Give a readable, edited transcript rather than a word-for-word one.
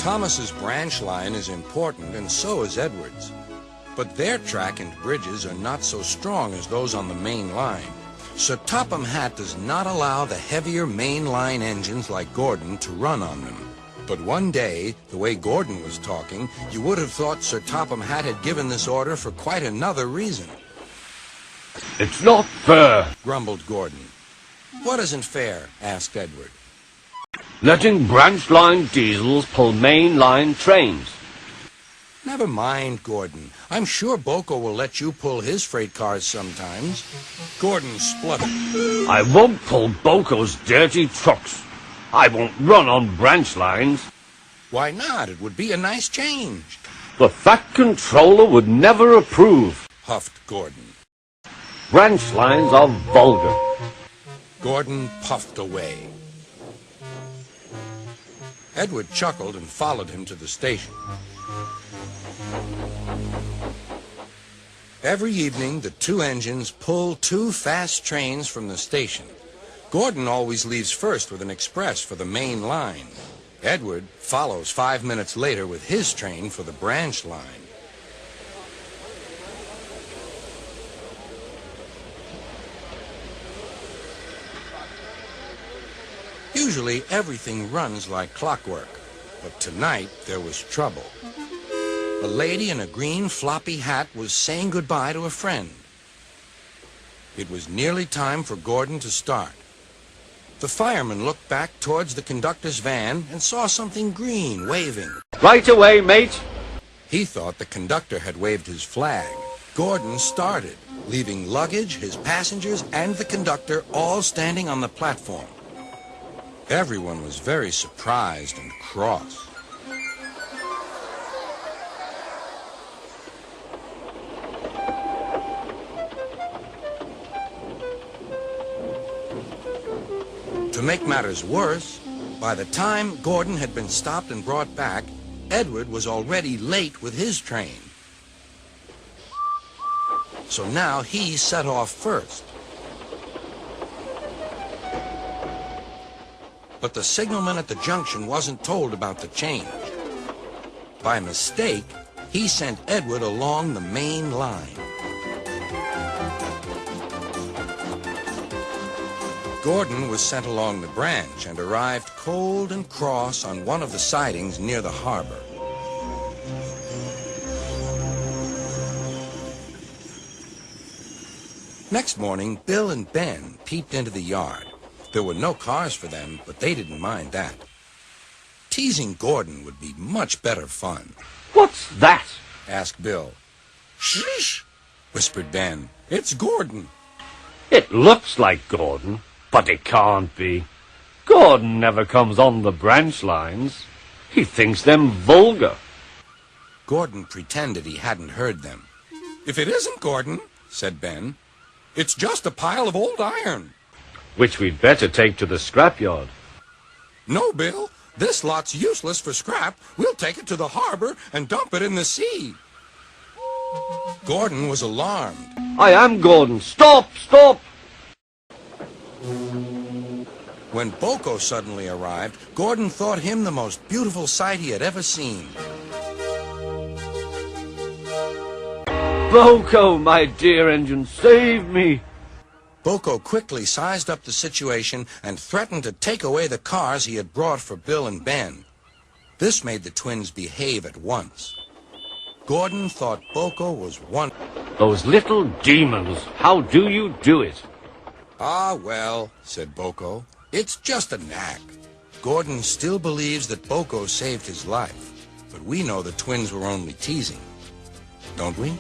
Thomas's branch line is important, and so is Edward's. But their track and bridges are not so strong as those on the main line. Sir Topham Hatt does not allow the heavier main line engines like Gordon to run on them. But one day, the way Gordon was talking, you would have thought Sir Topham Hatt had given this order for quite another reason. It's not fair, grumbled Gordon. What isn't fair? Asked Edward. Letting branch line diesels pull main line trains. Never mind, Gordon. I'm sure Boko will let you pull his freight cars sometimes. Gordon spluttered. I won't pull Boko's dirty trucks. I won't run on branch lines. Why not? It would be a nice change. The Fat Controller would never approve, huffed Gordon. Branch lines are vulgar. Gordon puffed away. Edward chuckled and followed him to the station. Every evening, the two engines pull two fast trains from the station. Gordon always leaves first with an express for the main line. Edward follows 5 minutes later with his train for the branch line. Usually, everything runs like clockwork, but tonight there was trouble. A lady in a green floppy hat was saying goodbye to a friend. It was nearly time for Gordon to start. The fireman looked back towards the conductor's van and saw something green waving. Right away, mate. He thought the conductor had waved his flag. Gordon started, leaving luggage, his passengers, and the conductor all standing on the platform. Everyone was very surprised and cross. To make matters worse, by the time Gordon had been stopped and brought back, Edward was already late with his train. So now he set off first. But the signalman at the junction wasn't told about the change. By mistake, he sent Edward along the main line. Gordon was sent along the branch and arrived cold and cross on one of the sidings near the harbor. Next morning, Bill and Ben peeped into the yard. There were no cars for them, but they didn't mind that. Teasing Gordon would be much better fun. What's that? Asked Bill. Shh, whispered Ben. It's Gordon. It looks like Gordon, but it can't be. Gordon never comes on the branch lines. He thinks them vulgar. Gordon pretended he hadn't heard them. If it isn't Gordon, said Ben, it's just a pile of old iron. Which we'd better take to the scrapyard. No, Bill. This lot's useless for scrap. We'll take it to the harbor and dump it in the sea. Gordon was alarmed. I am Gordon. Stop! Stop! When Boko suddenly arrived, Gordon thought him the most beautiful sight he had ever seen. Boko, my dear engine, save me! Boko quickly sized up the situation and threatened to take away the cars he had brought for Bill and Ben. This made the twins behave at once. Gordon thought Boko was one. Those little demons, how do you do it? Ah, well, said Boko, it's just a knack. Gordon still believes that Boko saved his life, but we know the twins were only teasing, don't we?